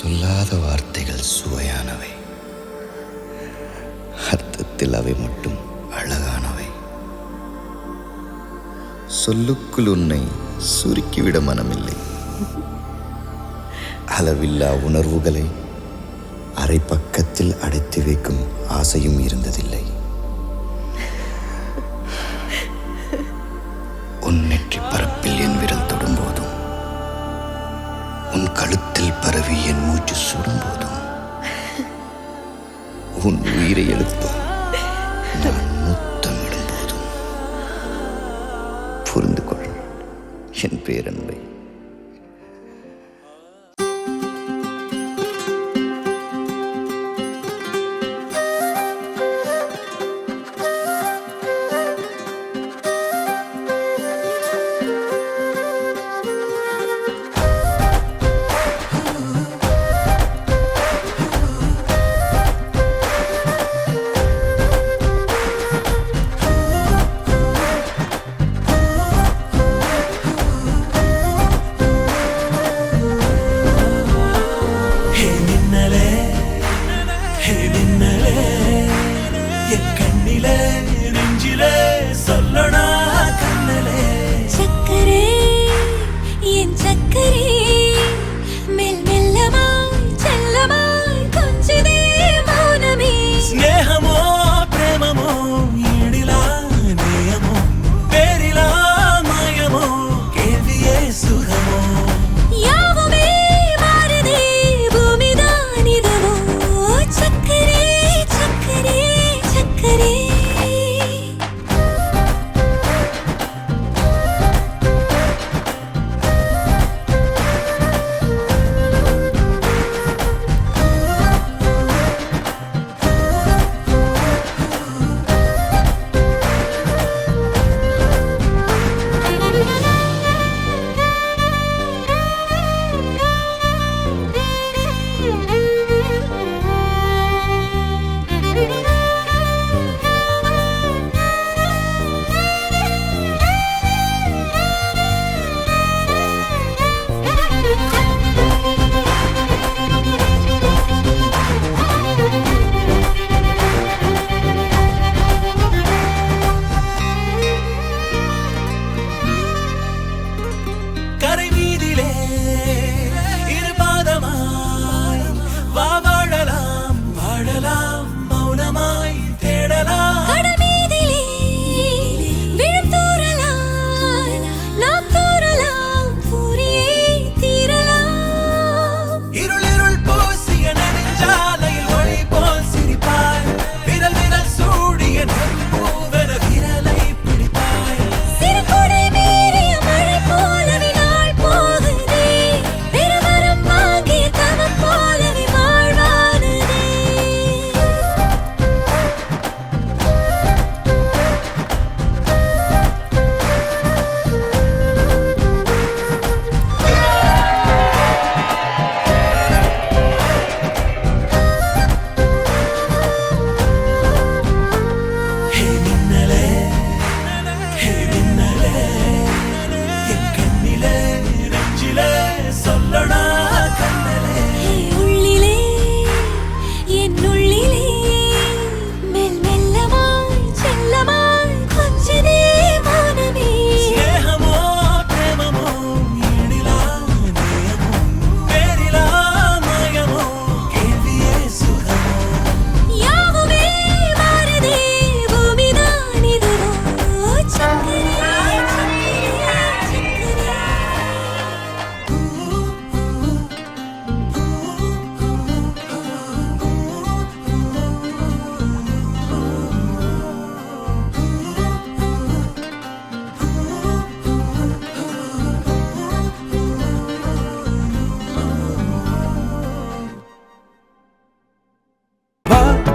சொல்லாத வார்த்தைகள் சுவையானவை, அர்த்தத்தில் அவை மட்டும் அழகானவை. சொல்லுக்குள் உன்னை சுருக்கிவிட மனமில்லை. அளவில்லா உணர்வுகளை அரை பக்கத்தில் அடைத்து வைக்கும் ஆசையும் இருந்ததில்லை. உன் நெற்றி பரப்பில் என் விரல் தொடும்போதும், உன் கழுத்தில் பரவி என் மூச்சு சுடும்போதும், உன் உயிரை எழுப்ப நான் முத்தமிடும் போதும் புரிந்து கொள் என் பேரன்பை.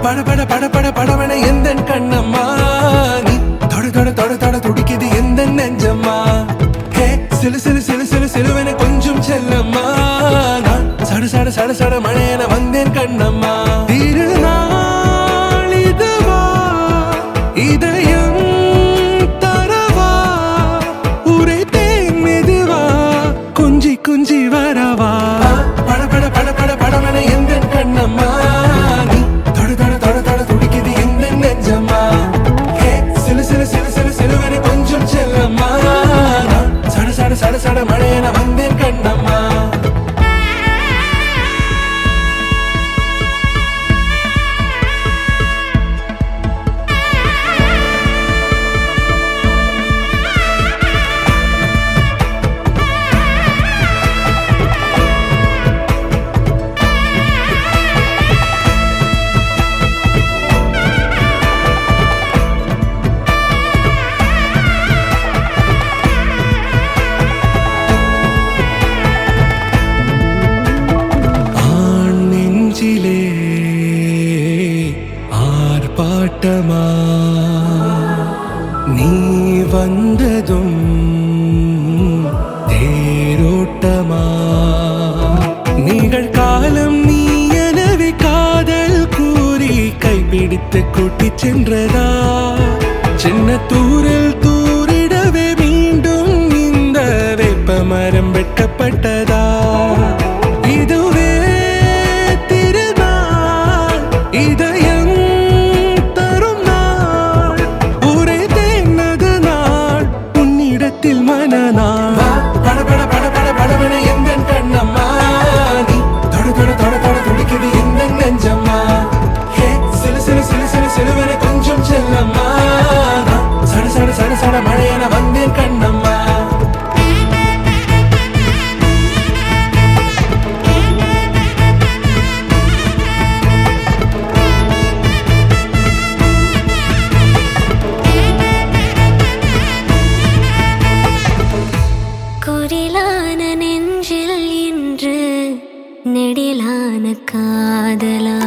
பட பட பட பட படவன எந்தன் கண்ணம்மா, நீ தொட தொட தொட தொட துடிக்குது எந்த நெஞ்சம்மா. ஹே சிலு சிலு சிலு சிலு சிலுவன கொஞ்சம் செல்லம்மா, நான் சட சட சட சட மழையன வந்தேன் கண்ணம்மா. திருநாள் இதுவா இதயம் தரவா, உரைத்தேன் மெதுவா கொஞ்சி கொஞ்சி வரவா. பட பட பட பட படவன மழையென வந்தேன் கண்ணம்மா. ஆர்ப்பாட்டமா நீ வந்ததும் தேரோட்டமா நிகழ்காலம் நீ எனவே காதல் கூறி கைப்பிடித்து கூட்டிச் சென்றதா சின்ன தூரில் தூரிடவே மீண்டும் இந்த வேப்ப மரம் வெட்கப்பட்டதா இதுவே திருநாள் இதயம் தரும் நாள் ஒரே தேனது நாள் உன்னிடத்தில் மனநாள் பட பட பட பட படவென எந்தன் கண்ணம்மா நீ தொட தொட தொட தொட துடிக்குது எந்தன் நெஞ்சம்மா ஹே சிலு சிலு சிலு சிலு சிலுவென கொஞ்சம் செல்லம்மா சட சட சட சட மழையென வந்தேன் கண்ணம்மா. குரிலான நெஞ்சில் இன்று நெடிலான காதலா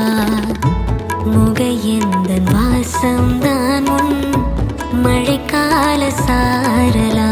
முகையெந்தன் வாசம்தான் உன் மழைக்கால சாரலா